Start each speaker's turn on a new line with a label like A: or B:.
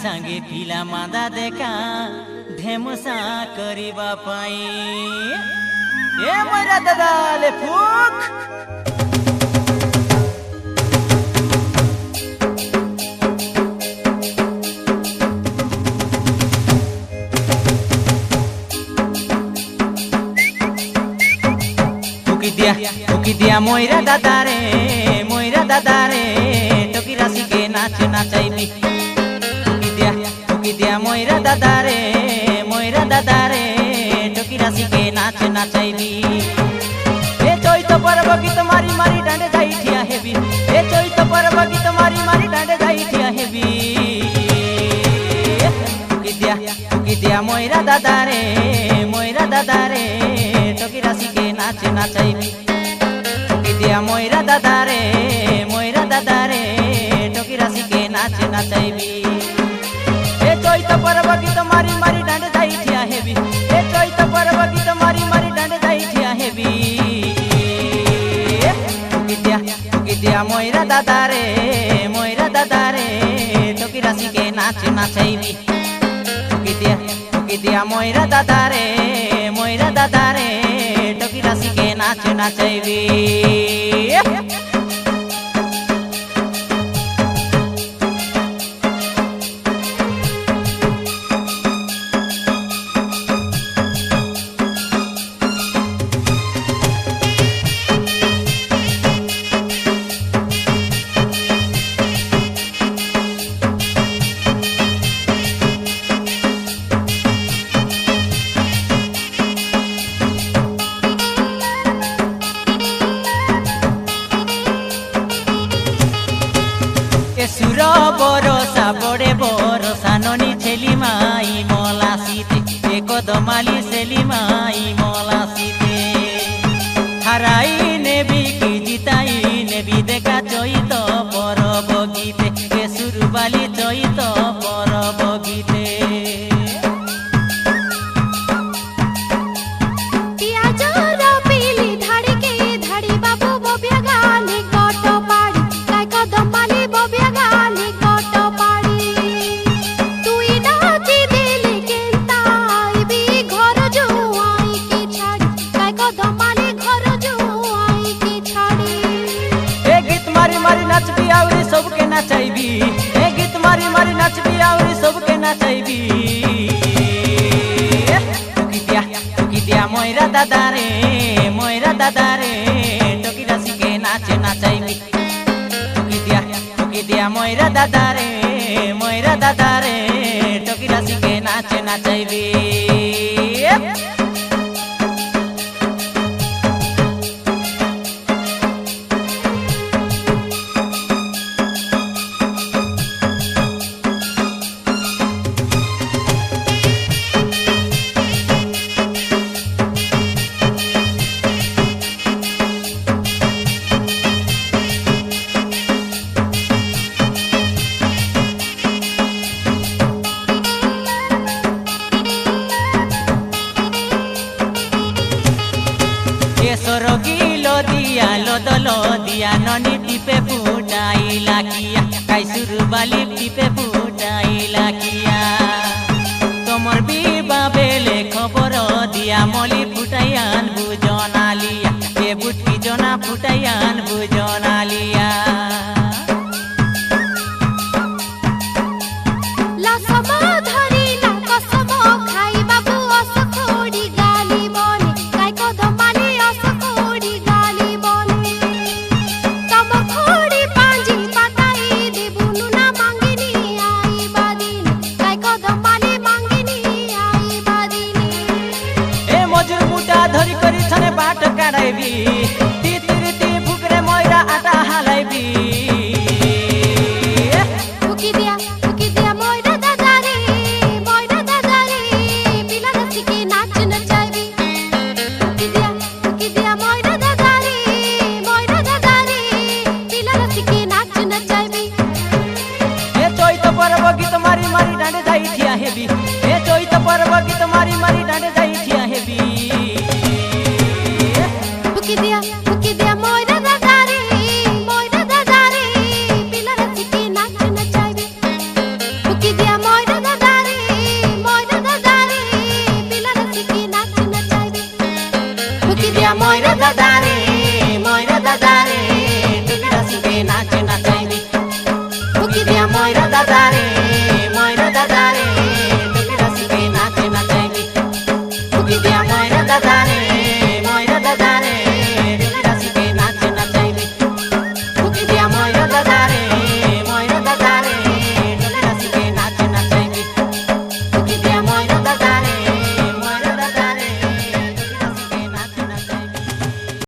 A: सांगे पिला मादा देखा ढेमुसा करिबा पाई ए मोरा दादा ले फुक टुकी दिया मोरा दादा रे टोकी राशि के नाच नाचाइबी टुकी दिया मोरा दादा रे टोकी राशि के नाच नाचाइबी ए चैत पर्व गीत मारी मारी डांडे जाई ठिया हेबी ए चैत पर्व गीत मारी मारी डांडे जाई ठिया हेबी टुकी दिया मोरा दादा रे टोकी राशि के नाच नाचाइबी दिया मोरा दादा रे टोकी राशि के नाच नाचाइबी ए चैत पर्व गीत मारी मारी डांडे जाई ठिया हेबी ए चैत पर्व गीत मारी मारी डांडे जाई ठिया हेबी टुकी दिया मोरा दादा रे टोकी राशि के नाच नाचाइबी टुकी दिया मोरा दादा रे टोकी राशि के नाच नाचाइबी सुर बरसा बड़े बरसा ननी छेली माई मला सीते एक दमाली सेली माई मला सीते हराई नेबी की जिताई नेबी देखा चैत परब गीते के सुरबाली चैत परब गीते सबके नाचाइबी ए गीत मारी मारी नाचबी और सबके नाचाइबी टुकी दिया मोरा दादा रे टोकी राशि के नाच नाचाइबी टुकी दिया मोरा दादा रे टोकी राशि के नाच नाचाइबी लो दिया ननी टिपे फुटाई लाकिया काई सुरबाली टिपे फुटाई लाकिया तोमर बीबा बेले खबर दिया मली फुटाइयान बुजना लिया ए बुटकी जना फुटाइयान बुजना लिया
B: ला समा